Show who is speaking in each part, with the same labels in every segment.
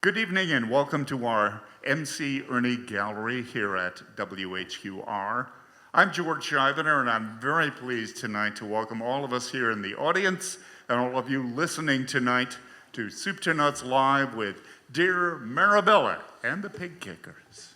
Speaker 1: Good evening and welcome to our MC Ernie Gallery here at WHQR. I'm George Shivener and I'm very pleased tonight to welcome all of us here in the audience and all of you listening tonight to Soup to Nuts Live with dear MariBella and the Pigkickers.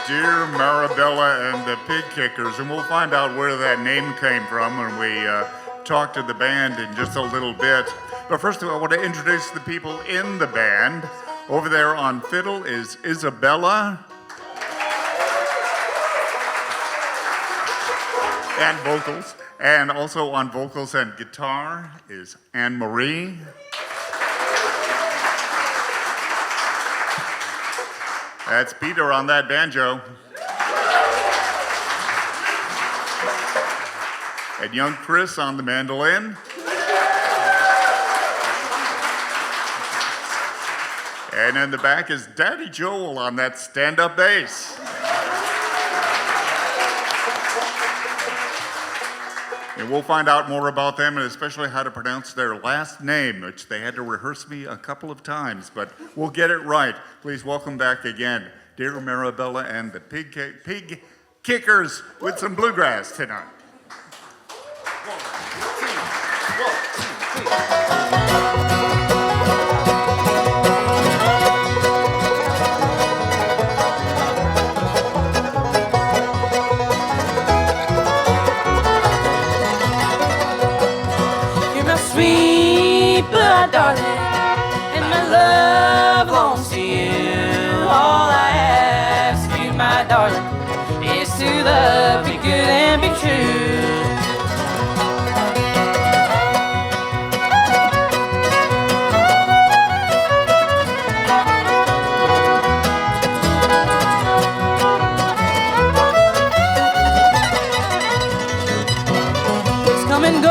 Speaker 1: Dear MariBella and the Pigkickers, and we'll find out where that name came from when we talk to the band in just a little bit. But first of all, I want to introduce the people in the band. Over there on fiddle is Isabella. And vocals. And also on vocals and guitar is AnnMari. That's Peter on that banjo. And young Chris on the mandolin. And in the back is Daddy Joel on that stand-up bass. And we'll find out more about them and especially how to pronounce their last name, which they had to rehearse me a couple of times, but we'll get it right. Please welcome back again, dear MariBella and the Pigkickers with some bluegrass tonight. 1, 2, 1, 2, 3.
Speaker 2: Darling, and my love belongs to you. All I ask you, my darling, is to love, be good and be true. It's come and go.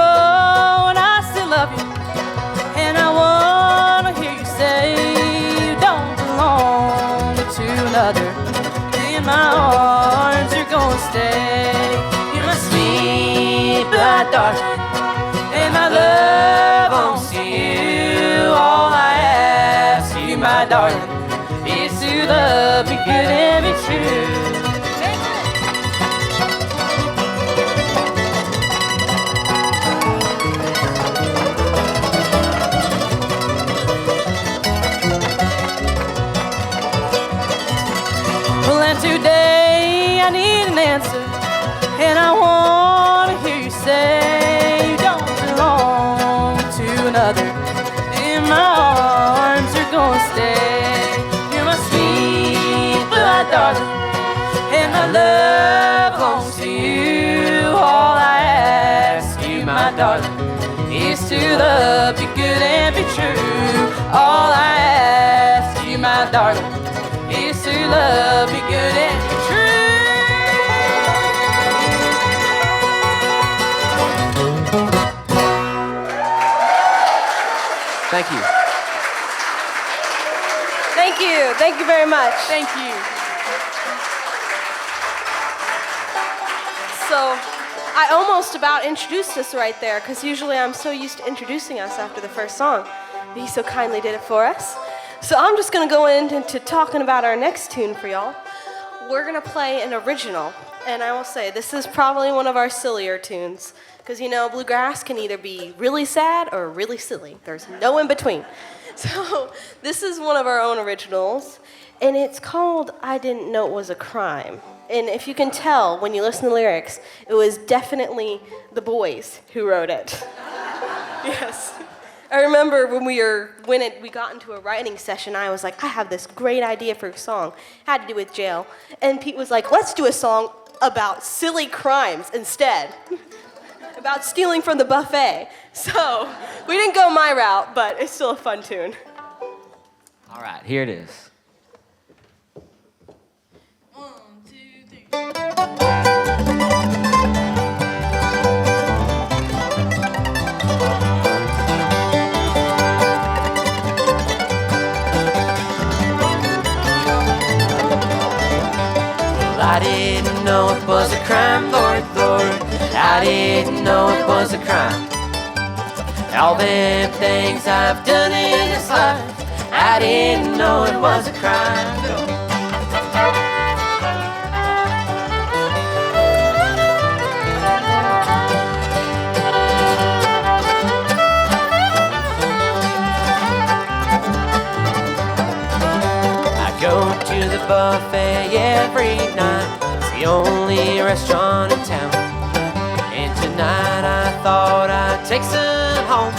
Speaker 2: In my arms you're gonna stay. You're my sweet blood darling, and my love belongs to you. All I ask you, my darling, is to love, be good and be true. another. In my arms you're gonna stay. You're my sweet blood darling, and my love belongs to you. All I ask you, my darling, is to love, be good and be true. All I ask you, my darling, is to love, be good and be true.
Speaker 3: Thank you.
Speaker 4: Thank you. Thank you very much.
Speaker 2: Thank you.
Speaker 4: So, I almost about introduced us right there, because usually I'm so used to introducing us after the first song. But he so kindly did it for us. So I'm just going to go into talking about our next tune for y'all. We're going to play an original. And I will say, this is probably one of our sillier tunes. Because, you know, bluegrass can either be really sad or really silly. There's no in between. So this is one of our own originals. And it's called I Didn't Know It Was a Crime. And if you can tell when you listen to the lyrics, it was definitely the boys who wrote it. Yes. I remember when we got into a writing session, I was like, I have this great idea for a song. Had to do with jail. And Pete was like, let's do a song about silly crimes instead. About stealing from the buffet. So we didn't go my route, but it's still a fun tune.
Speaker 3: All right, here it is.
Speaker 2: 1, 2, 3.
Speaker 3: I didn't know it was a crime, Lord, Lord. I didn't know it was a crime. All them things I've done in this life, I didn't know it was a crime. I go to the buffet every night. It's the only restaurant in town. And tonight I thought I'd take some home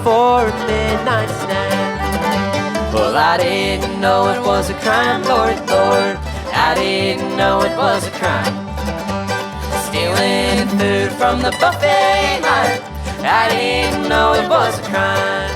Speaker 3: for a midnight snack. Well, I didn't know it was a crime, Lord, Lord. I didn't know it was a crime. Stealing food from the buffet line, I didn't know it was a crime.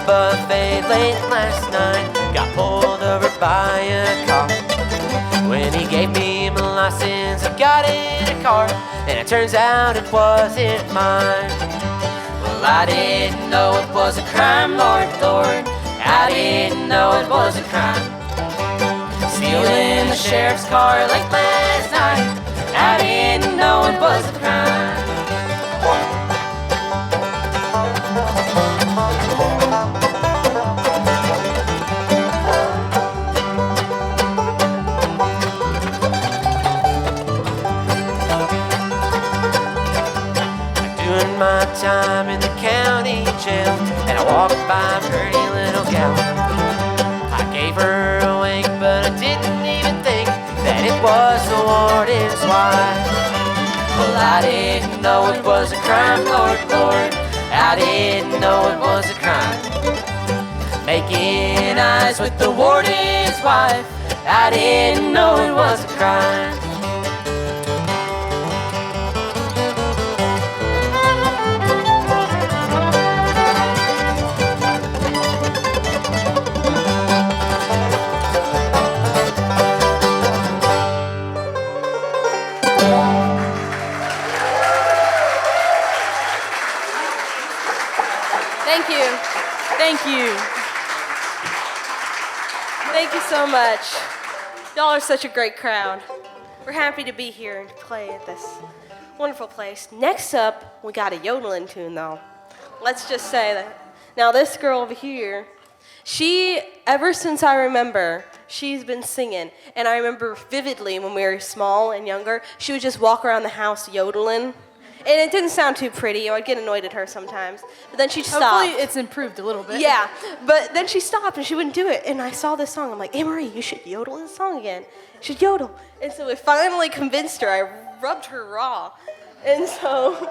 Speaker 3: Buffet late last night, got pulled over by a cop. When he gave me my license, I got in a car, and it turns out it wasn't mine. Well, I didn't know it was a crime, Lord, Lord. I didn't know it was a crime. Stealing the sheriff's car late last night, I didn't know it was a crime. My time in the county jail, and I walked by a pretty little gal. I gave her a wink, but I didn't even think that it was the warden's wife. Well, I didn't know it was a crime, Lord, Lord. I didn't know it was a crime. Making eyes with the warden's wife, I didn't know it was a crime.
Speaker 4: Thank you.
Speaker 2: Thank you.
Speaker 4: Thank you so much. Y'all are such a great crowd. We're happy to be here and play at this wonderful place. Next up, we got a yodeling tune, though. Let's just say that. Now, this girl over here, she, ever since I remember, she's been singing. And I remember vividly when we were small and younger, she would just walk around the house yodeling. And it didn't sound too pretty, or I'd get annoyed at her sometimes. But then she'd stop.
Speaker 2: Hopefully it's improved a little bit.
Speaker 4: Yeah, but then she stopped and she wouldn't do it. And I saw this song. I'm like, AnnMari, you should yodel this song again. You should yodel. And so I finally convinced her. I rubbed her raw. And so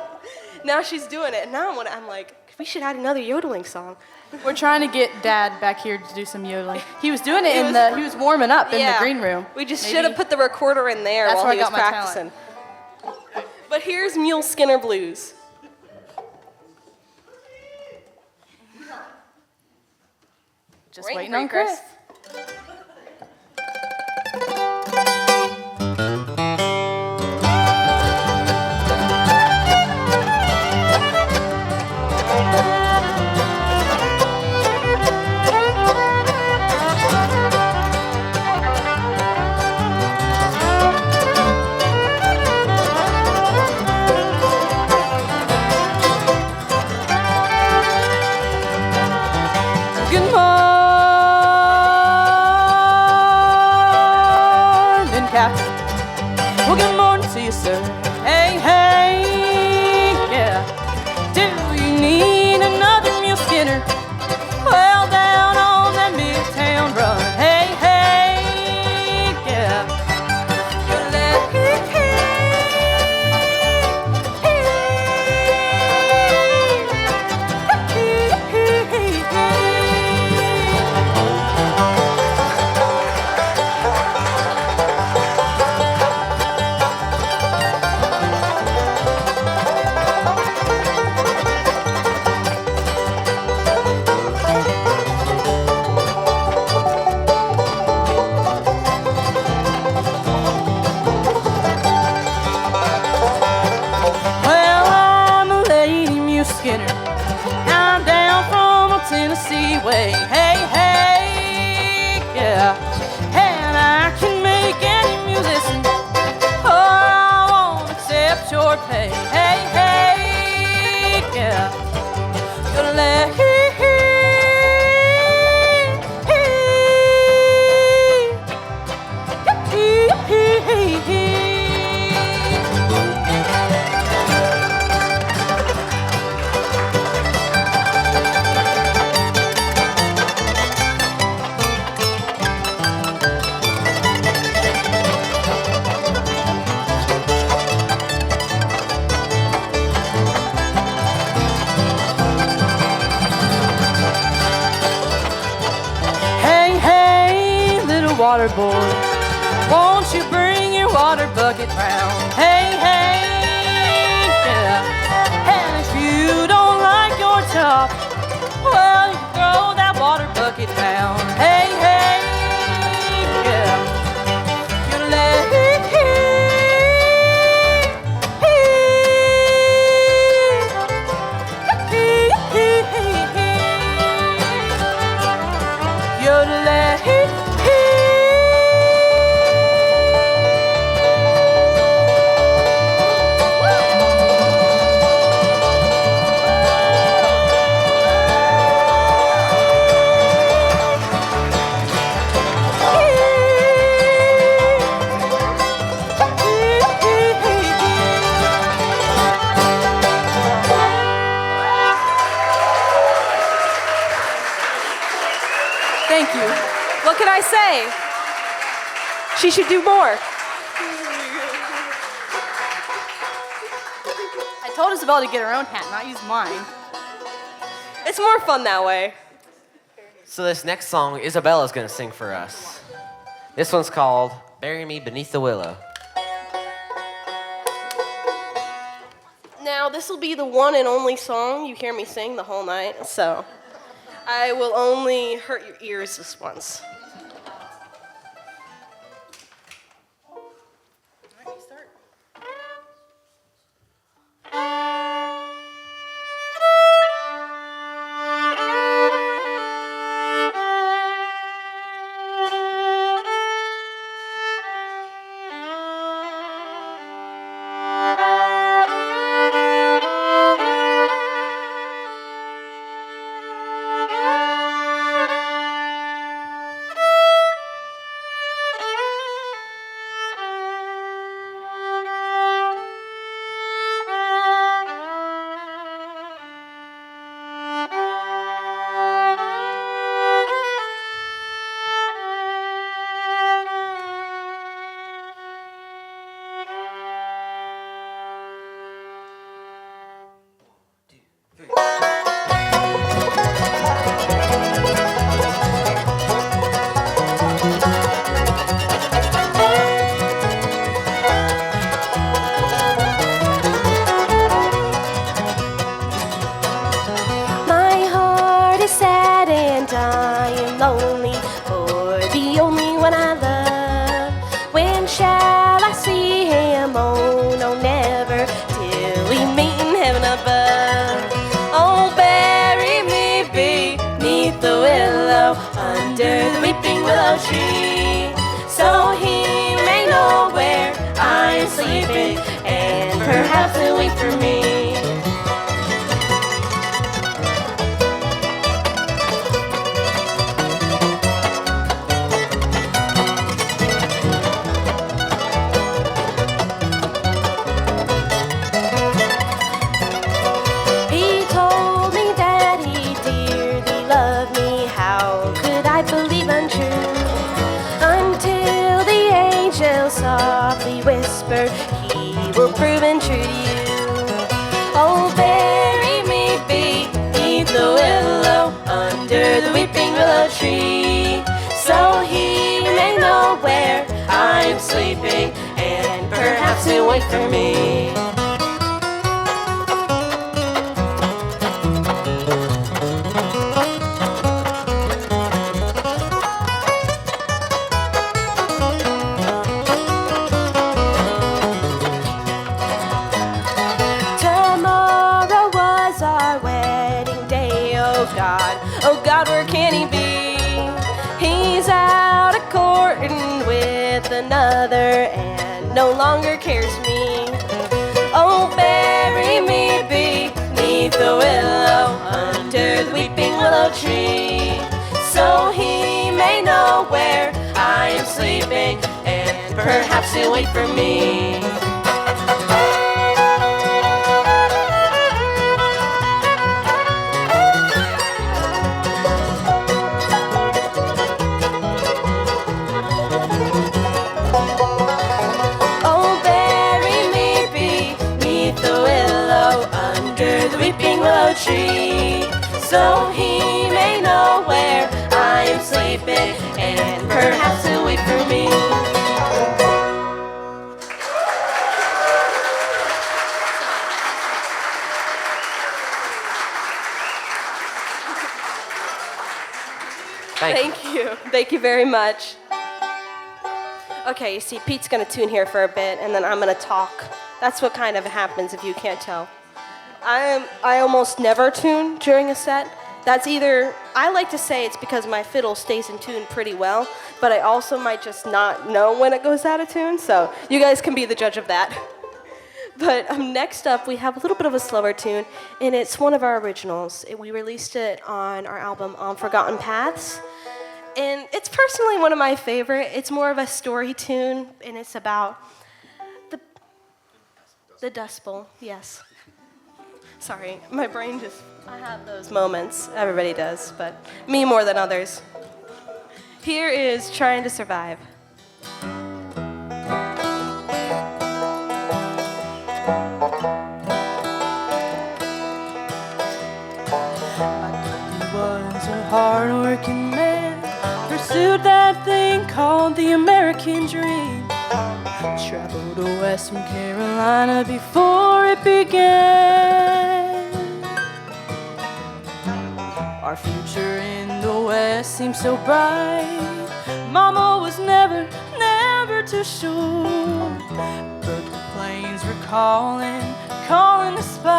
Speaker 4: now she's doing it. And now I'm like, we should add another yodeling song.
Speaker 2: We're trying to get Dad back here to do some yodeling. He was doing it he was warming up in the green room.
Speaker 4: We just should have put the recorder in there
Speaker 2: That's
Speaker 4: while
Speaker 2: where
Speaker 4: he
Speaker 2: I
Speaker 4: was
Speaker 2: got my
Speaker 4: practicing. But here's Mule Skinner Blues.
Speaker 2: Just waiting on Chris. Good morning, Captain. Well, good morning to you, sir. Hey, hey, yeah. Do you need another Mule Skinner? Well, down on that Midtown run. Hey, hey, yeah. You're Well, I'm a lady Mule Skinner. I'm down from a Tennessee way. Hey, hey, yeah. And I can make any mule listen. Oh, I won't accept your pay. Hey, hey, yeah. Gonna let Hey, hey, little water boy, won't you bring your water bucket round? Hey, hey, yeah. And if you don't like your top, well, you can throw that water bucket down. Hey, hey, yeah. You're Thank you.
Speaker 4: What can I say? She should do more.
Speaker 2: I told Isabella to get her own hat, not use mine.
Speaker 4: It's more fun that way.
Speaker 3: So this next song, Isabella's gonna sing for us. This one's called Bury Me Beneath the Willow.
Speaker 4: Now, this will be the one and only song you hear me sing the whole night, so I will only hurt your ears this once.
Speaker 2: willow, under the weeping willow tree. So he may know where I am sleeping, and perhaps he'll wait for me.
Speaker 4: He told me that he dearly loved me. How could I believe untrue? Until the angel softly whispered, he will prove untrue to you. Oh, bury me beneath the willow, under the weeping willow tree, so he may know where I am sleeping, and perhaps he'll wait for me. Tomorrow was our wedding day. Oh God, where can he be? He's out a courting with another and no longer cares me. Oh, bury me beneath the willow, under the weeping willow tree, so he may know where I am sleeping, and perhaps he'll wait for me. Oh, bury me beneath the willow, under the weeping willow tree, so he may know where I am sleeping, and perhaps he'll wait for me.
Speaker 3: Thank you.
Speaker 4: Thank you very much. Okay, you see, Pete's gonna tune here for a bit, and then I'm gonna talk. That's what kind of happens if you can't tell. I almost never tune during a set. That's either, I like to say it's because my fiddle stays in tune pretty well, but I also might just not know when it goes out of tune, so you guys can be the judge of that. But next up, we have a little bit of a slower tune, and it's one of our originals. We released it on our album On Forgotten Paths, and it's personally one of my favorite. It's more of a story tune, and it's about the Dust Bowl, yes. Sorry, my brain just, I have those moments. Everybody does, but me more than others. Here is Trying to Survive.
Speaker 2: Was a hard-working man, pursued that thing called the American dream. Traveled west from Carolina before it began. Our future in the west seemed so bright. Mama was never too sure, but the plains were calling us by.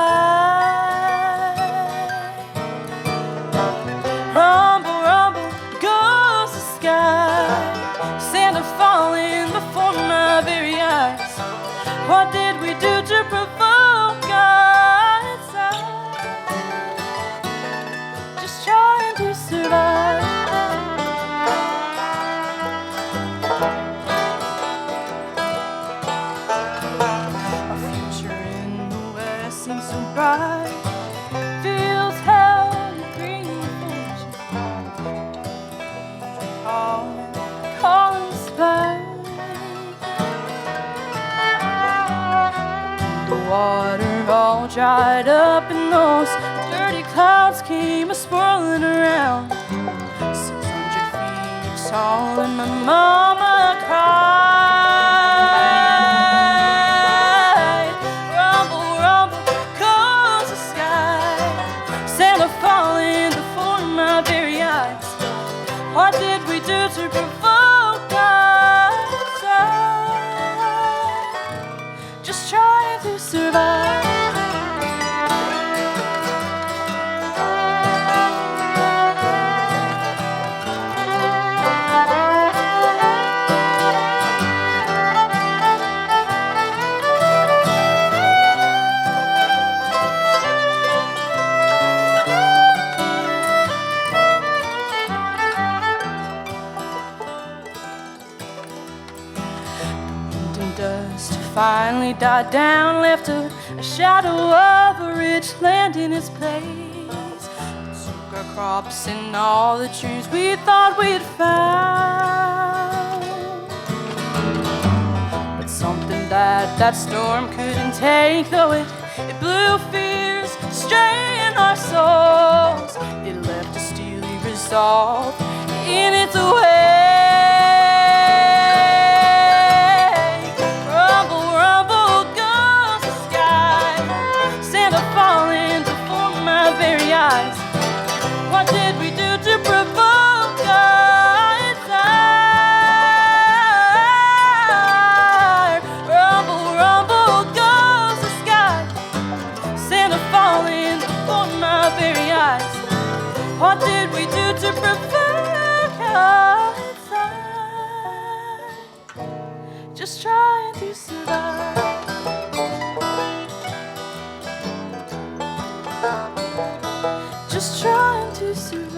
Speaker 2: Rumble, rumble, goes the sky. Santa falling before my very eyes. What did we do to provoke God's eye? Just trying to survive. Our future in the west seems so bright. Fields held with green fortune. Calling us back. The water all dried up and those dirty clouds came a-swirling around. 600 feet tall and my mama cried. Rumble, rumble, goes the sky. Santa falling before my very eyes. What did we do to provoke God's eye? Just trying to survive. finally died down, left a shadow of a rich land in its place. Took our crops and all the trees we thought we'd found. But something that storm couldn't take, though it blew fears straight in our souls. It left a steely resolve in its way. Rumble, rumble goes the sky, Santa falling before my very eyes. What did we do to provoke our desire? Rumble, rumble goes the sky, Santa falling before my very eyes. What did we do to provoke our desire? Just trying to survive. Just trying to survive.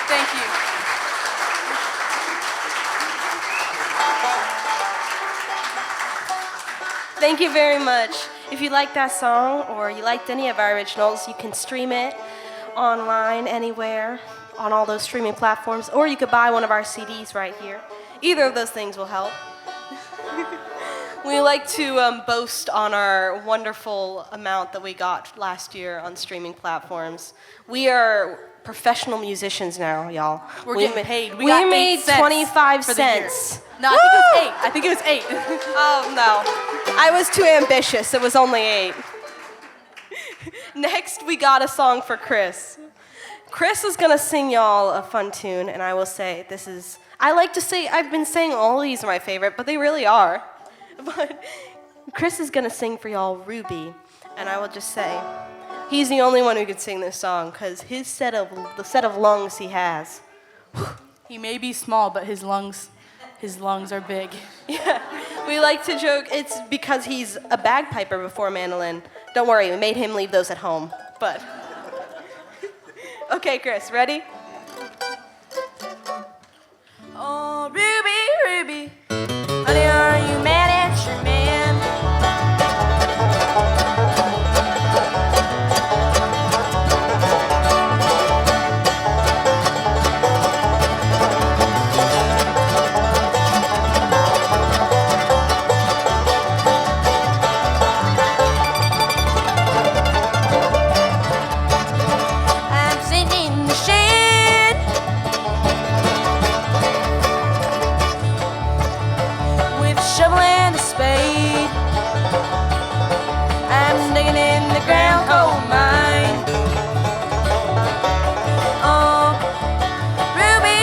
Speaker 2: Thank you.
Speaker 4: Thank you very much. If you like that song or you liked any of our originals, you can stream it online anywhere on all those streaming platforms, or you could buy one of our CDs right here. Either of those things will help. We like to boast on our wonderful amount that we got last year on streaming platforms. We are professional musicians now, y'all.
Speaker 2: We're getting paid.
Speaker 4: We
Speaker 2: got
Speaker 4: made
Speaker 2: 8 cents
Speaker 4: 25
Speaker 2: for the year.
Speaker 4: cents.
Speaker 2: No, I think it was 8.
Speaker 4: Oh, no. I was too ambitious. It was only 8. Next, we got a song for Chris. Chris is going to sing y'all a fun tune, and I will say this is... I like to say, I've been saying all these are my favorite, but they really are. But Chris is going to sing for y'all Ruby, and I will just say, he's the only one who could sing this song, because the set of lungs he has.
Speaker 2: He may be small, but his lungs are big.
Speaker 4: Yeah, we like to joke it's because he's a bagpiper before mandolin. Don't worry, we made him leave those at home. But okay, Chris, ready?
Speaker 2: Oh, Ruby, Ruby, honey, are you mad at your man? I'm sitting in the shade with a shovel and a spade. I'm digging in the ground coal mine. Oh, Ruby.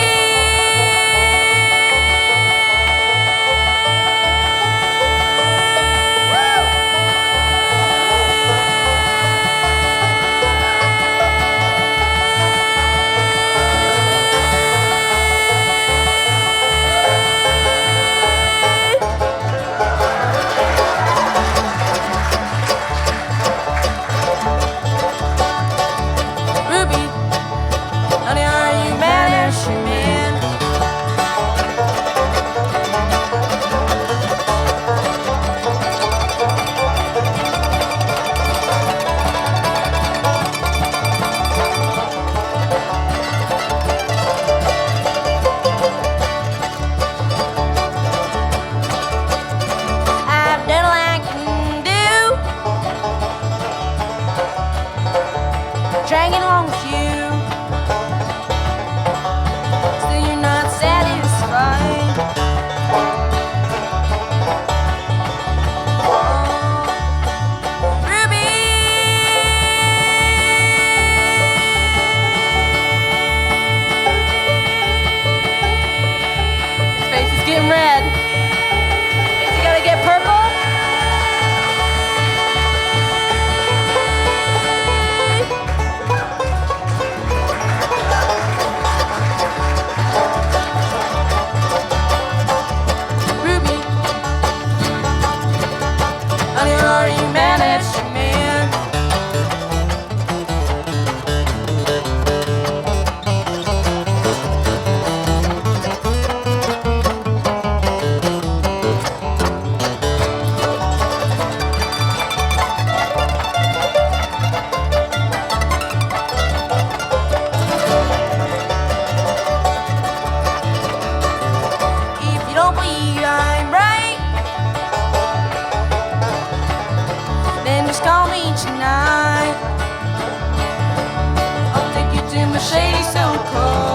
Speaker 2: shady, so cold.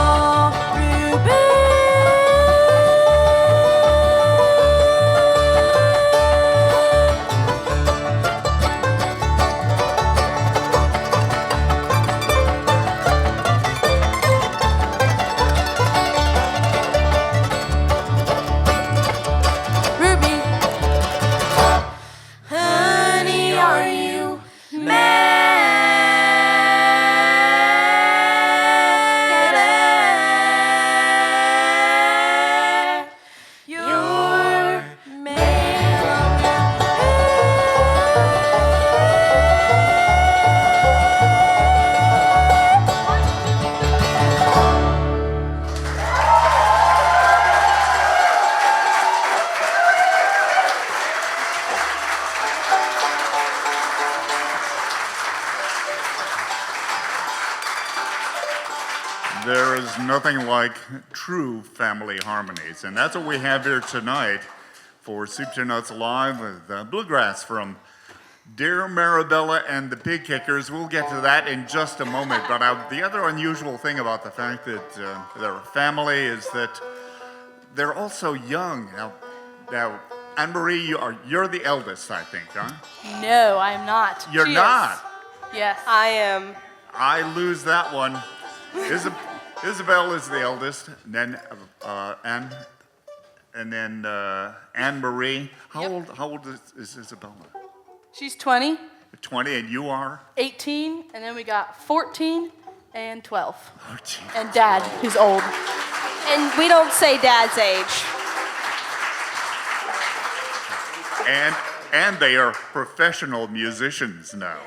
Speaker 2: Oh, Ruby. Ruby. Honey, are you mad? You're
Speaker 1: There is nothing like true family harmonies, and that's what we have here tonight for Soup to Nuts Live with bluegrass from Dear MariBella and the Pigkickers. We'll get to that in just a moment, but the other unusual thing about the fact that they're a family is that they're also young. Now AnnMari, you're the eldest, I think, huh?
Speaker 2: No, I am not.
Speaker 1: You're
Speaker 2: She is.
Speaker 1: not.
Speaker 2: Yes.
Speaker 4: I am.
Speaker 1: I lose that one. Isabella is the eldest, and then AnnMari. How old is Isabella?
Speaker 2: She's 20,
Speaker 1: 20, and you are?
Speaker 2: 18, and then we got 14 and 12.
Speaker 1: Oh, gee.
Speaker 2: And Dad, who's old.
Speaker 4: And we don't say Dad's age.
Speaker 1: And they are professional musicians now,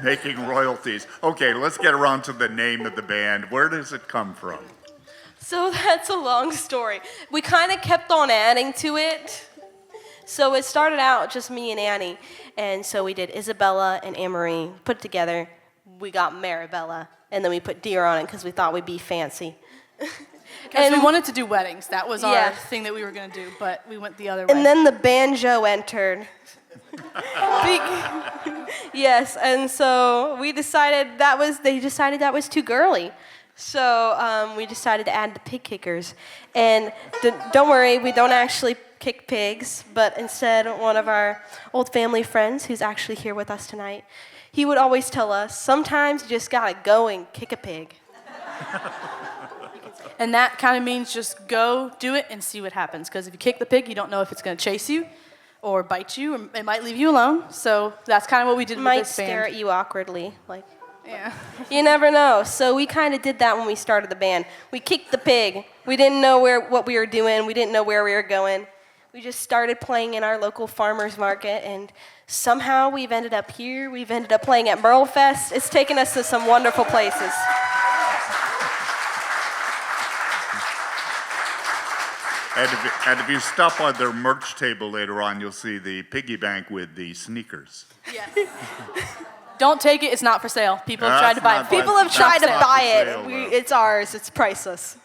Speaker 1: making royalties. Okay, let's get around to the name of the band. Where does it come from?
Speaker 4: So that's a long story. We kind of kept on adding to it. So it started out just me and Annie. And so we did Isabella and AnnMari, put it together. We got MariBella. And then we put deer on it because we thought we'd be fancy.
Speaker 2: Because we wanted to do weddings. That was our
Speaker 4: Yeah.
Speaker 2: thing that we were going to do, but we went the other way.
Speaker 4: And then the banjo entered. Yes, and so they decided that was too girly. So we decided to add the Pigkickers. And don't worry, we don't actually kick pigs, but instead one of our old family friends who's actually here with us tonight, he would always tell us, sometimes you just gotta go and kick a pig.
Speaker 2: And that kind of means just go do it and see what happens. Because if you kick the pig, you don't know if it's going to chase you or bite you, or it might leave you alone. So that's kind of what we did with
Speaker 4: Might
Speaker 2: this band.
Speaker 4: stare at you awkwardly, like.
Speaker 2: Yeah.
Speaker 4: You never know. So we kind of did that when we started the band. We kicked the pig. We didn't know what we were doing. We didn't know where we were going. We just started playing in our local farmers market, and somehow we've ended up here. We've ended up playing at Merle Fest. It's taken us to some wonderful places.
Speaker 1: And if you stop by their merch table later on, you'll see the piggy bank with the sneakers.
Speaker 2: Yes. Don't take it. It's not for sale. People have tried to buy it.
Speaker 4: People have tried to
Speaker 1: not
Speaker 4: buy
Speaker 1: for sale,
Speaker 4: it.
Speaker 1: though.
Speaker 4: It's ours. It's priceless.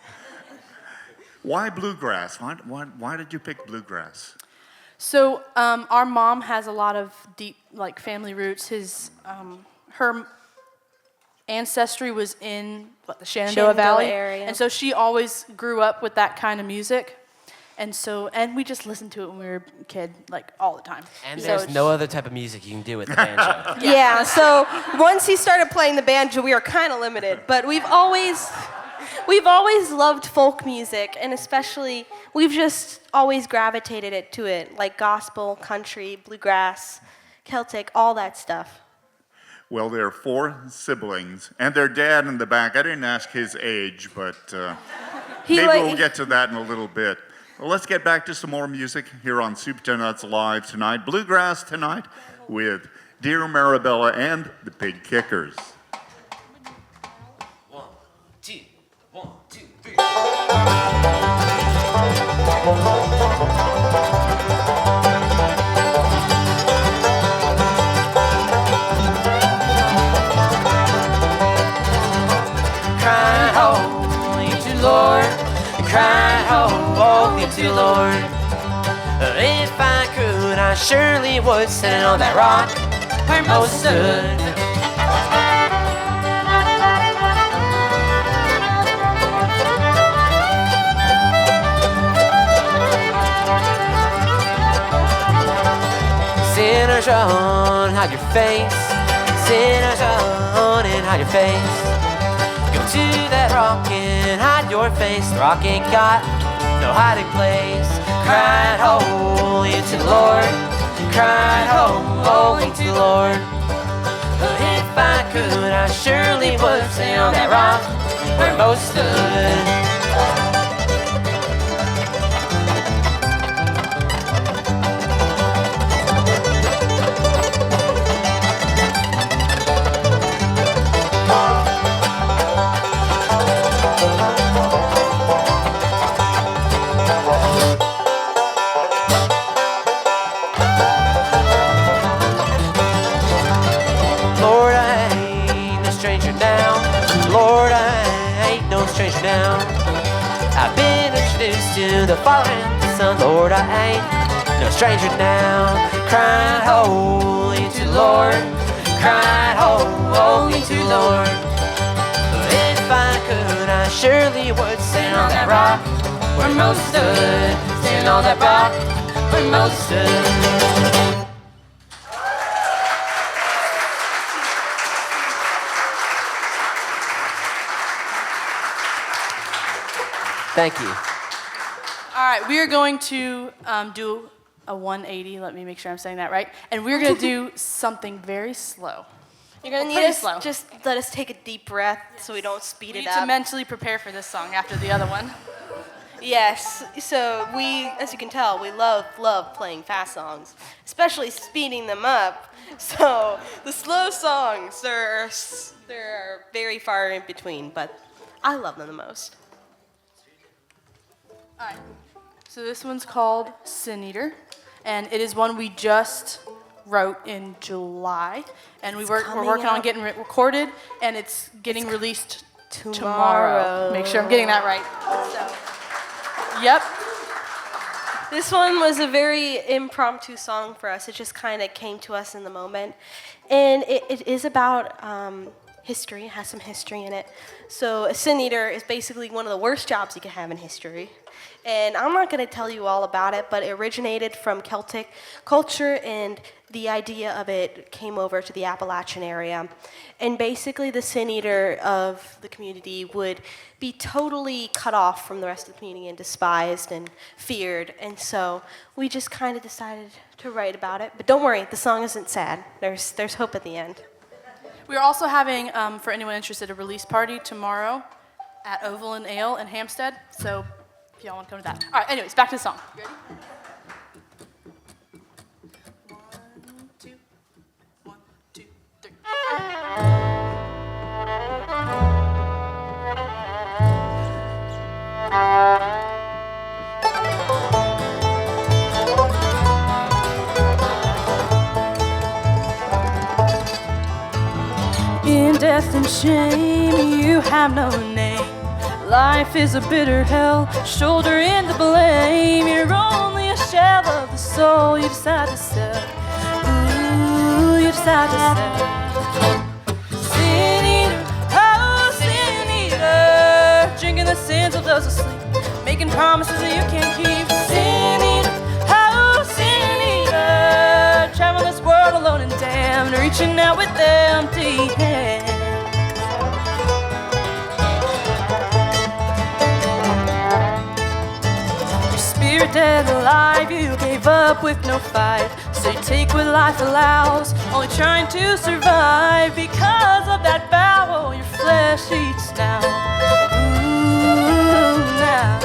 Speaker 1: Why bluegrass? Why did you pick bluegrass?
Speaker 2: So our mom has a lot of deep, family roots. Her ancestry was in the Shenandoah Valley
Speaker 4: area.
Speaker 2: and so she always grew up with that kind of music. And we just listened to it when we were a kid, all the time.
Speaker 3: And
Speaker 2: So
Speaker 3: there's
Speaker 2: it's-
Speaker 3: no other type of music you can do with the banjo.
Speaker 4: Yeah, so once he started playing the banjo, we were kind of limited. But we've always loved folk music, and especially we've just always gravitated to it, like gospel, country, bluegrass, Celtic, all that stuff.
Speaker 1: Well, there are 4 siblings, and their dad in the back. I didn't ask his age, but maybe we'll get to that in a little bit. Well, let's get back to some more music here on Soup to Nuts Live tonight. Bluegrass tonight with Dear MariBella and the Pigkickers.
Speaker 3: 1, 2, 1, 2, 3.
Speaker 2: Cry ho, you two Lord. Cry ho, oh, you two Lord.
Speaker 3: If I could, could, I surely would, sitting on that rock where Moses stood. Sinners run, hide your face. Sinners run and hide your face. Go to that rock and hide your face. The rock ain't got no hiding place. Cried holy to the Lord. Cried holy to the Lord. But if I could, I surely would stand on that rock where Moses stood. Stranger now. I've been introduced to the Father and the Son. Lord, I ain't no stranger now. Cried holy to the Lord. Cried holy to the Lord. But if I could, I surely would stand on that rock where Moses stood. Stand on that rock where Moses stood. Thank you.
Speaker 5: All right, we are going to do a 180. Let me make sure I'm saying that right. And we're going to do something very slow.
Speaker 4: You're going to need
Speaker 5: Pretty
Speaker 4: us,
Speaker 5: slow.
Speaker 4: just let us take a deep breath so we don't speed
Speaker 5: We
Speaker 4: it
Speaker 5: need
Speaker 4: up.
Speaker 5: to mentally prepare for this song after the other one.
Speaker 4: Yes, so we, as you can tell, we love playing fast songs, especially speeding them up. So the slow songs, they're very far in between, but I love them the most.
Speaker 5: All right. So this one's called Sin Eater, and it is one we just wrote in July, and we're working on getting it recorded, and it's getting released tomorrow. Make sure I'm getting that right. So, yep.
Speaker 4: This one was a very impromptu song for us. It just kind of came to us in the moment, and it is about history. It has some history in it. So a sin eater is basically one of the worst jobs you can have in history. And I'm not going to tell you all about it, but it originated from Celtic culture, and the idea of it came over to the Appalachian area. And basically the sin eater of the community would be totally cut off from the rest of the community and despised and feared. And so we just kind of decided to write about it. But don't worry, the song isn't sad. There's hope at the end.
Speaker 5: We're also having, for anyone interested, a release party tomorrow at Oval and Ale in Hampstead. So if y'all want to come to that. All right, anyways, back to the song. You ready? 1, 2, 1, 2, 3. In death and shame, you have no name. Life is a bitter hell, shoulder in the blame. You're only a shell of the soul you decide to sell. Ooh, you decide to sell. Sin eater, oh sin eater, drinking the sins of those asleep, making promises that you can't keep. Sin eater, oh sin eater, traveling this world alone and damned, reaching out with empty hands. Spirit dead alive, you gave up with no fight. So you take what life allows, only trying to survive. Because of that vow, your flesh eats now. Ooh, now.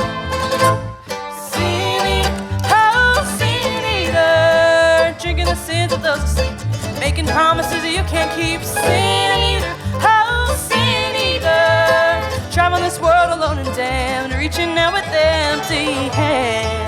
Speaker 5: Sin eater, oh sin eater, drinking the sins of those asleep, making promises that you can't keep. Sin eater, oh sin eater, traveling this world alone and damned, reaching out with empty hands.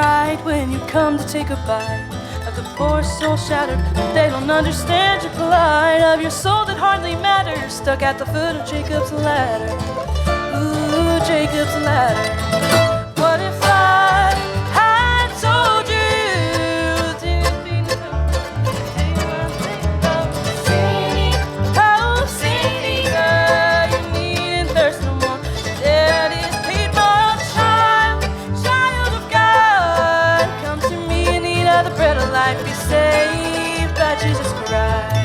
Speaker 5: right when you come to take a bite of the poor soul shattered. They don't understand your plight, of your soul that hardly matters, stuck at the foot of Jacob's ladder. Ooh, Jacob's ladder. What if I had told you to be you need and thirst no more. That is paid for, child of God. Come to me and eat of the bread of life. Be saved by Jesus Christ.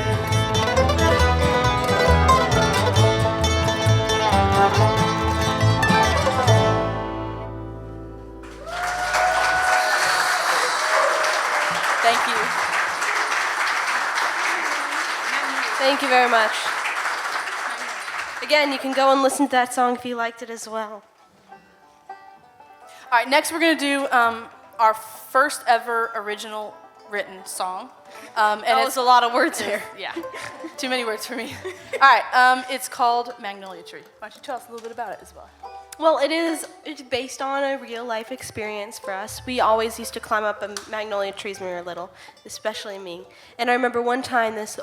Speaker 5: Thank you.
Speaker 4: Thank you very much. Again, you can go and listen to that song if you liked it as well.
Speaker 5: All right, next we're going to do our first ever original written song. And
Speaker 4: That was a lot of words
Speaker 5: it's-
Speaker 4: here.
Speaker 5: Yeah, too many words for me. All right, it's called Magnolia Tree. Why don't you tell us a little bit about it as well?
Speaker 4: Well, it's based on a real life experience for us. We always used to climb up magnolia trees when we were little, especially me. And I remember one time this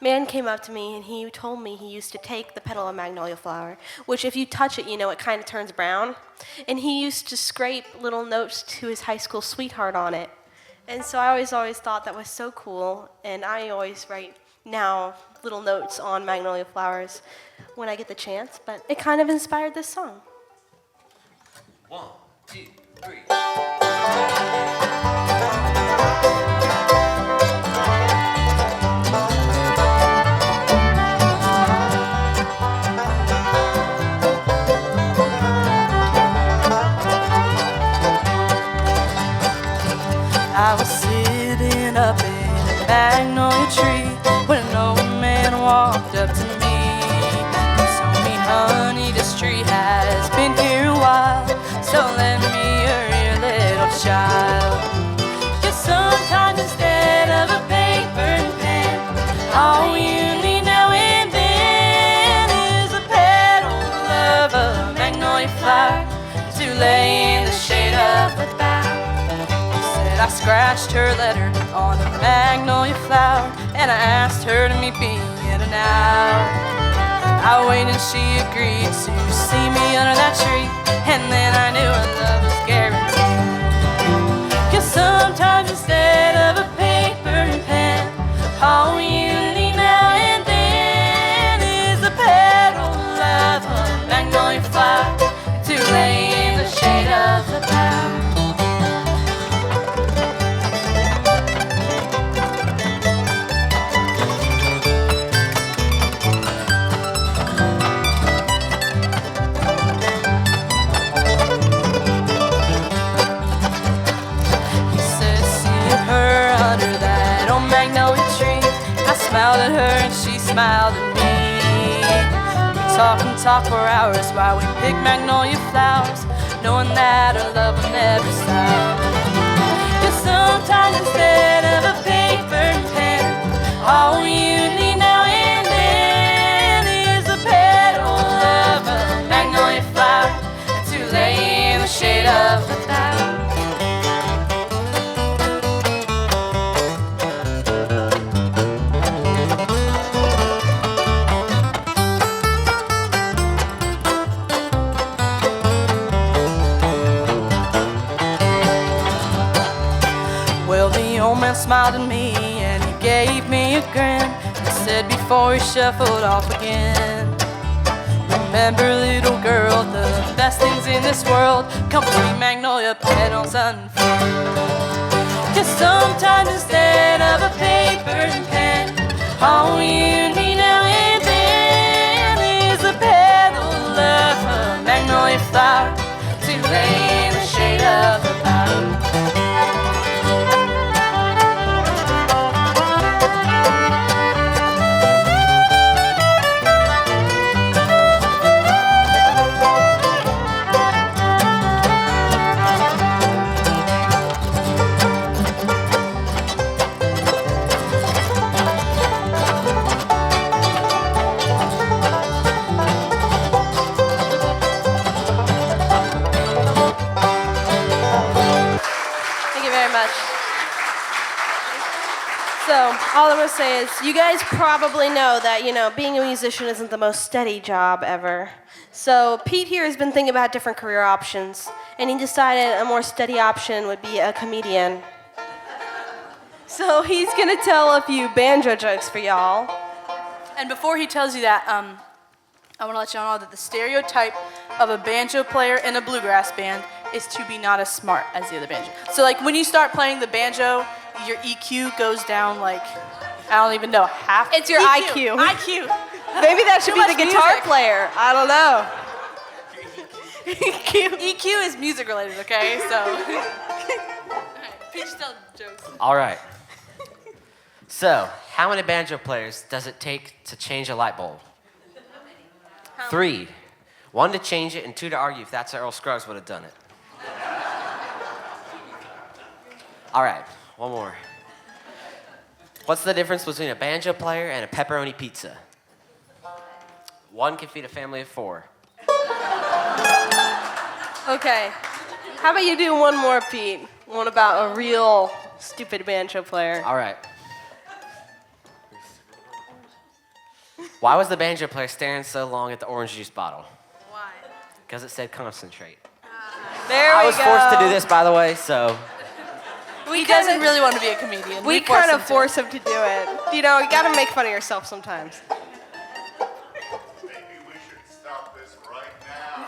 Speaker 4: man came up to me and he told me he used to take the petal of magnolia flower, which if you touch it, it kind of turns brown. And he used to scrape little notes to his high school sweetheart on it. And so I always thought that was so cool. And I always write now little notes on magnolia flowers when I get the chance. But it kind of inspired this song.
Speaker 3: 1, 2, 3.
Speaker 5: I was sitting up in a magnolia tree when an old man walked up to me. He told me, honey, this tree has been here a while, so lend me your ear, little child. 'Cause sometimes instead of a paper and pen, all you need now and then is a petal of a magnolia flower to lay in the shade of the bough. I scratched her letter on a magnolia flower, and I asked her to meet me in an hour. I waited and she agreed to see me under that tree, and then I knew our love was guaranteed. 'Cause sometimes instead of a paper and pen, all you need now and then is a petal of a magnolia flower to lay in the shade of the bough. Smiled at her and she smiled at me. We talk for hours while we pick magnolia flowers, knowing that our love will never stop. 'Cause sometimes instead of a paper and pen, all you need now and then is a petal of a magnolia flower to lay in the shade of the bough. Smiled at me and he gave me a grin and said before he shuffled off again, remember, little girl, the best things in this world come from magnolia petals unfurled. 'Cause sometimes instead of a paper and pen, all you need now and then is a petal of a magnolia flower to lay in the shade of the bough.
Speaker 4: much. So, all I'm going to say is, you guys probably know that, being a musician isn't the most steady job ever. So, Pete here has been thinking about different career options, and he decided a more steady option would be a comedian. So, he's going to tell a few banjo jokes for y'all.
Speaker 5: And before he tells you that, I want to let you all know that the stereotype of a banjo player in a bluegrass band is to be not as smart as the other banjo. So like when you start playing the banjo, your EQ goes down like, I don't even know, half.
Speaker 4: It's your IQ.
Speaker 5: IQ.
Speaker 4: Maybe that should
Speaker 5: Too
Speaker 4: be the
Speaker 5: much
Speaker 4: guitar
Speaker 5: music.
Speaker 4: player. I don't know.
Speaker 5: EQ is music related, okay? So. Alright, Peach, tell jokes.
Speaker 3: All right. So, how many banjo players does it take to change a light bulb? 3. 1 to change it and 2 to argue if that's how Earl Scruggs would have done it. All right, one more. What's the difference between a banjo player and a pepperoni pizza? 1 can feed a family of 4.
Speaker 4: Okay. How about you do one more, Pete? One about a real stupid banjo player.
Speaker 3: All right. Why was the banjo player staring so long at the orange juice bottle?
Speaker 5: Why?
Speaker 3: Because it said concentrate.
Speaker 4: There we go.
Speaker 3: I was forced to do this, by the way, so.
Speaker 5: He doesn't really want to be a comedian.
Speaker 4: We kind of force him to do it. You gotta make fun of yourself sometimes.
Speaker 1: Maybe we should stop this right now.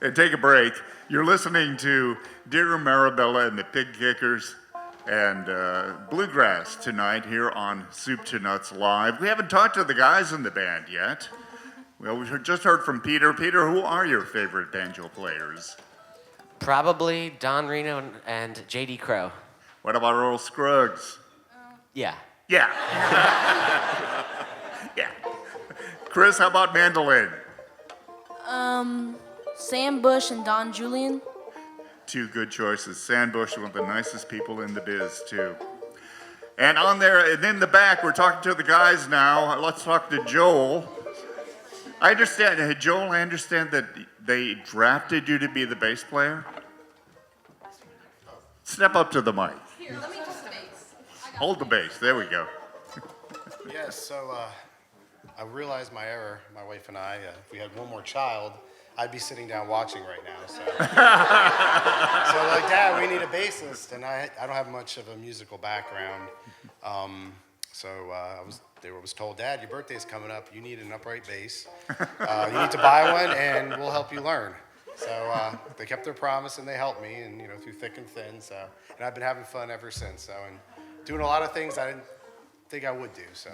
Speaker 1: And take a break. You're listening to Dear MariBella and the Pigkickers and bluegrass tonight here on Soup to Nuts Live. We haven't talked to the guys in the band yet. Well, we just heard from Peter. Peter, who are your favorite banjo players?
Speaker 3: Probably Don Reno and J.D. Crowe.
Speaker 1: What about Earl Scruggs?
Speaker 3: Yeah.
Speaker 1: Yeah. Yeah. Chris, how about mandolin?
Speaker 6: Sam Bush and Don Julian.
Speaker 1: 2 good choices. Sandbush, one of the nicest people in the biz, too. And on there, and in the back, we're talking to the guys now. Let's talk to Joel. I understand, hey, Joel, I understand that they drafted you to be the bass player. Step up to the mic.
Speaker 6: Here, let me just bass.
Speaker 1: Hold the bass. There we go.
Speaker 7: Yes, so I realized my error, my wife and I. If we had one more child, I'd be sitting down watching right now. So, so like, Dad, we need a bassist, and I don't have much of a musical background. So I was told, Dad, your birthday's coming up. You need an upright bass. You need to buy one, and we'll help you learn. So they kept their promise, and they helped me, and through thick and thin. So, and I've been having fun ever since. So, and doing a lot of things I didn't think I would do. So,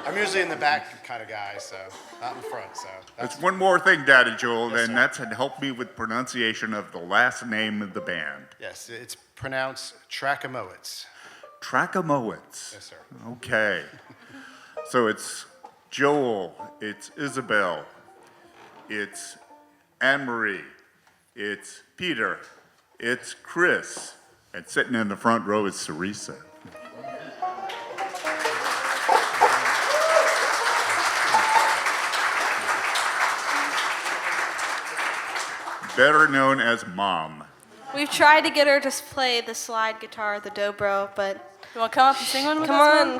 Speaker 7: I'm usually in the back kind of guy, so not in front. So
Speaker 1: There's one more thing, Daddy Joel,
Speaker 7: Yes,
Speaker 1: and
Speaker 7: sir.
Speaker 1: that's to help me with pronunciation of the last name of the band.
Speaker 7: Yes, it's pronounced Trackamoets.
Speaker 1: Trackamoets.
Speaker 7: Yes, sir.
Speaker 1: Okay. So it's Joel, it's Isabel, it's AnnMari, it's Peter, it's Chris, and sitting in the front row is Teresa. Better known as Mom.
Speaker 4: We've tried to get her to play the slide guitar, the dobro, but
Speaker 5: You want to come up and sing one with
Speaker 4: come
Speaker 5: us?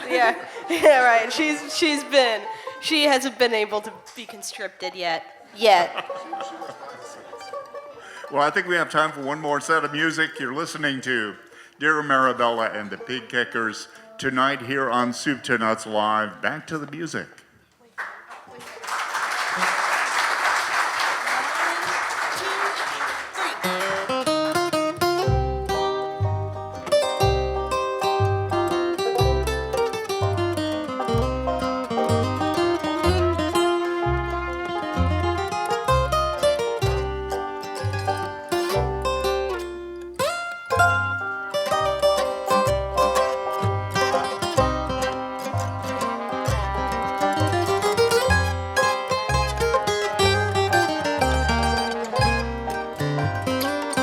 Speaker 4: on. Yeah, yeah, right. She hasn't been able to be conscripted yet.
Speaker 1: Well, I think we have time for one more set of music. You're listening to Dear MariBella and the Pigkickers tonight here on Soup to Nuts Live. Back to the music.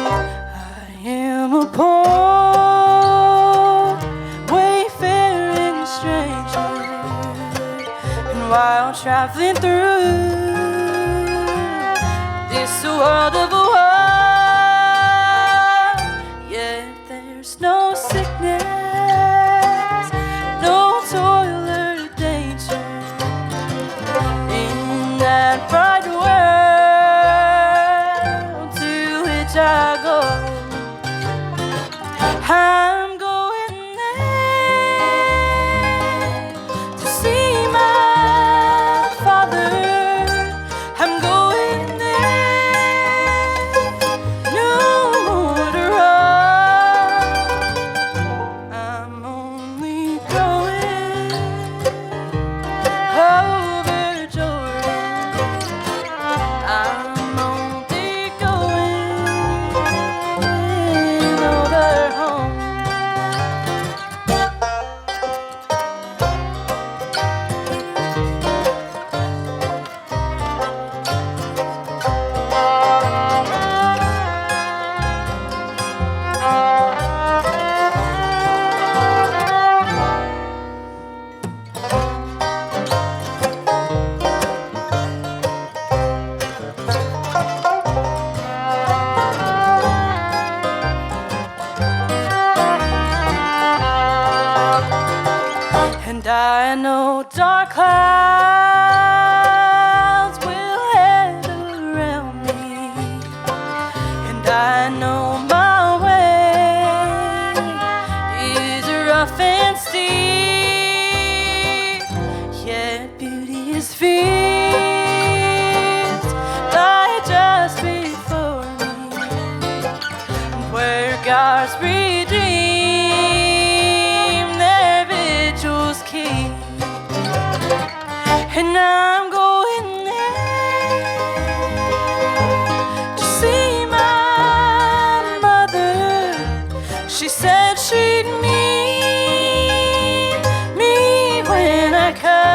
Speaker 5: I am a poor, wayfaring stranger, and while traveling through this world of I go. I'm going there to see my father. I'm going there, no more to run. I'm only going over Jordan. I'm only going over home. And I know dark clouds will head around me, and I know my way is rough and steep, yet beauteous fields lie just before me, where God's redeem their vigils keep. And I'm going there to see my mother. She said she'd meet me when I come.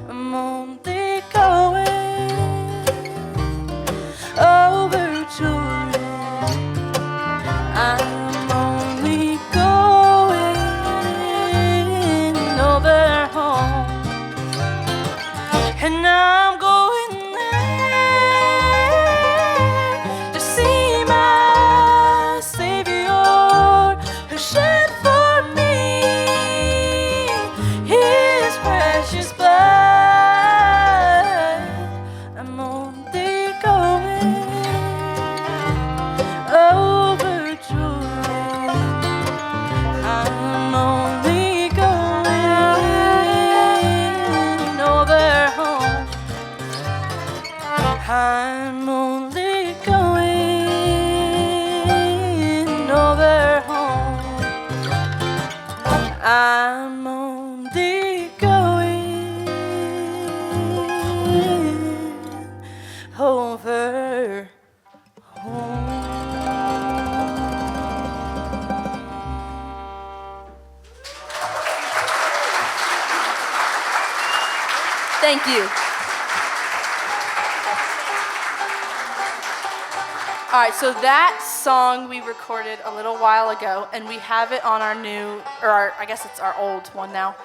Speaker 5: I'm only going over Jordan. I'm only going over home. And I'm going there to see my Savior who shed for me His precious blood. I'm only going over Jordan. I'm only going over home. I'm only going over home. I'm only going over home.
Speaker 6: Thank you.
Speaker 5: All right, so that song we recorded a little while ago, and we have it on our new, or I guess it's our old one now,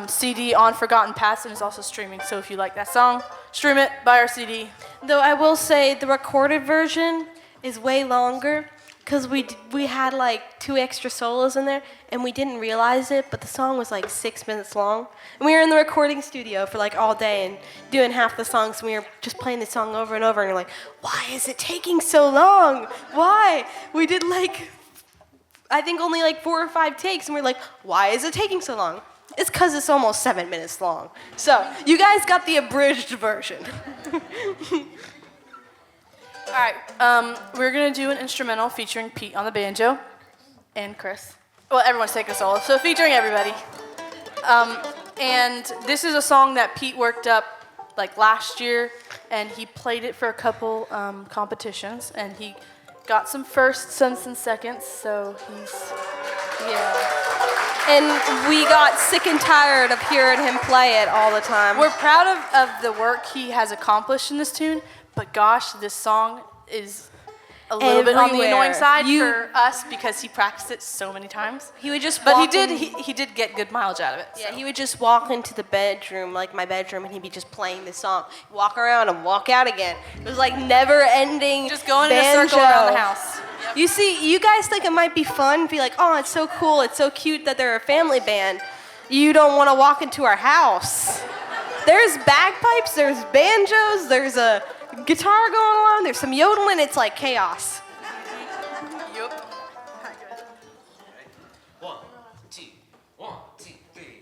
Speaker 5: CD on Forgotten Past, and it's also streaming. So if you like that song, stream it, buy our CD.
Speaker 4: Though I will say the recorded version is way longer because we had like 2 extra solos in there and we didn't realize it, but the song was like 6 minutes long. And we were in the recording studio for like all day and doing half the songs, and we were just playing the song over and over, and we're like, why is it taking so long? Why? We did like, I think only like 4 or 5 takes, and we're like, why is it taking so long? It's because it's almost 7 minutes long. So you guys got the abridged version.
Speaker 5: All right, we're gonna do an instrumental featuring Pete on the banjo and Chris. Well, everyone's taking a solo, so featuring everybody. And this is a song that Pete worked up like last year, and he played it for a couple competitions, and he got some firsts and some seconds, so yeah.
Speaker 4: And we got sick and tired of hearing him play it all the time.
Speaker 5: We're proud of the work he has accomplished in this tune, but gosh, this song is a little bit on the annoying
Speaker 4: Everywhere.
Speaker 5: side for us because he practiced it so many times.
Speaker 4: He would just
Speaker 5: But
Speaker 4: walk
Speaker 5: he did get good mileage out of it.
Speaker 4: Yeah,
Speaker 5: so.
Speaker 4: he would just walk into the bedroom, like my bedroom, and he'd be just playing this song. Walk around and walk out again. It was like never-ending
Speaker 5: Just going in a
Speaker 4: banjo.
Speaker 5: circle around the house.
Speaker 4: You see, you guys think it might be fun, be like, oh, it's so cool, it's so cute that they're a family band. You don't want to walk into our house. There's bagpipes, there's banjos, there's a guitar going along, there's some yodeling, it's like chaos.
Speaker 3: One, two, 3.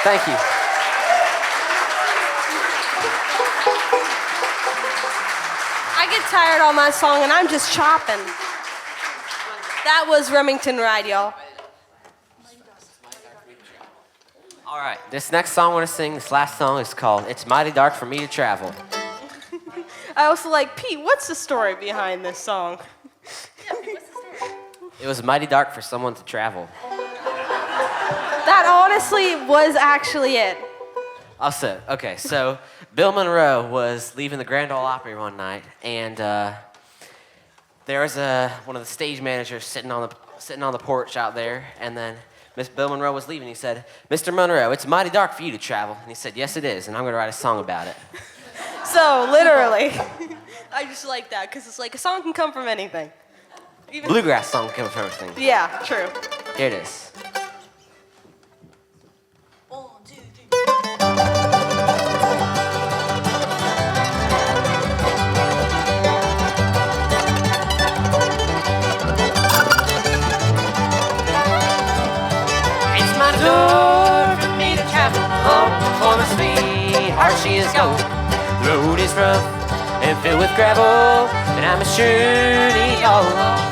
Speaker 3: Thank you.
Speaker 4: I get tired on my song and I'm just chopping. That was Remington Ride, y'all.
Speaker 3: All right, this next song I want to sing, this last song is called It's Mighty Dark for Me to Travel.
Speaker 4: I also like, Pete, what's the story behind this song?
Speaker 3: It was mighty dark for someone to travel.
Speaker 4: That honestly was actually it.
Speaker 3: Also, okay, so Bill Monroe was leaving the Grand Ole Opry one night, and there was one of the stage managers sitting on the porch out there, and then Miss Bill Monroe was leaving. He said, "Mr. Monroe, it's mighty dark for you to travel." And he said, "Yes, it is, and I'm going to write a song about it."
Speaker 4: So, literally. I just like that, because it's like a song can come from anything. Even
Speaker 3: Bluegrass song came from everything.
Speaker 4: Yeah, true.
Speaker 3: Here it is.
Speaker 6: 1, 2, 3.
Speaker 3: is gold. The road is rough and filled with gravel, and I'm a journey all alone.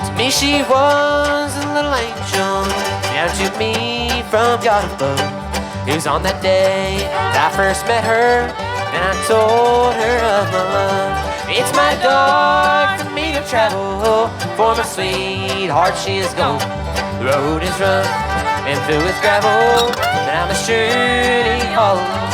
Speaker 3: To me she was a little angel, down to me from God above. It was on that day that I first met her, and I told her of my love. It's my dark for me to travel, for my sweetheart she is gone. The road is rough and filled with gravel, and I'm a journey all alone.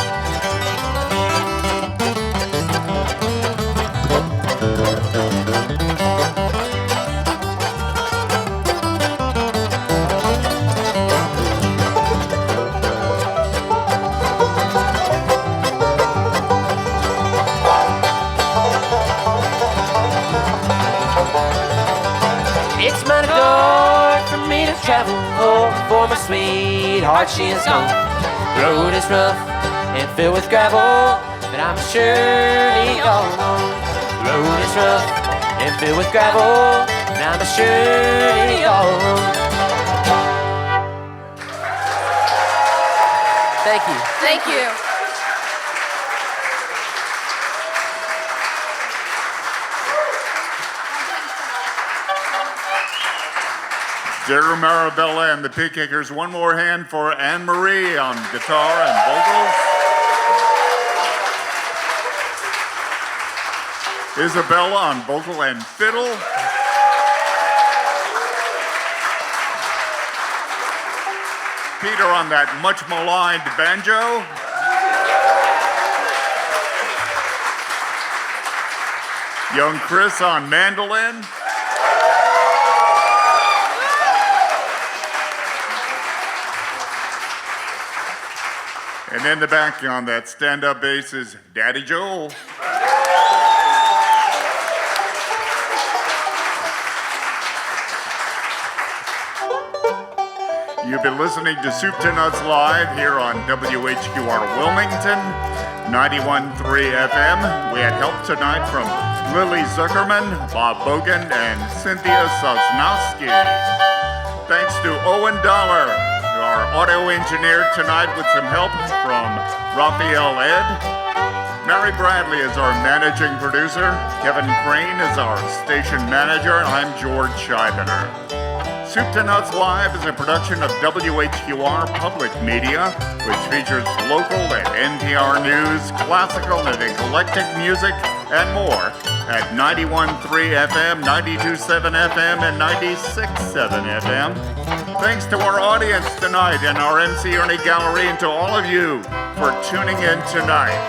Speaker 3: It's mighty dark for me to travel, for my sweetheart she is gone. The road is rough and filled with gravel, but I'm surely all alone. The road is rough and filled with gravel, and I'm surely all alone. Thank you.
Speaker 6: Thank you.
Speaker 1: Dear MariBella and the Pigkickers, one more hand for AnnMari on guitar and vocals. Isabella on vocal and fiddle. Peter on that much maligned banjo. Young Chris on mandolin. And in the back on that stand-up bass is Daddy Joel. You've been listening to Soup to Nuts Live here on WHQR Wilmington, 91.3 FM. We had help tonight from Lily Zuckerman, Bob Bogan, and Cynthia Sosnowski. Thanks to Owen Dollar, our audio engineer tonight, with some help from Raphael Ed. Mary Bradley is our managing producer. Kevin Crane is our station manager. And I'm George Scheibener. Soup to Nuts Live is a production of WHQR Public Media, which features local and NPR news, classical and eclectic music, and more at 91.3 FM, 92.7 FM, and 96.7 FM. Thanks to our audience tonight and our MC Ernie Gallery, and to all of you for tuning in tonight.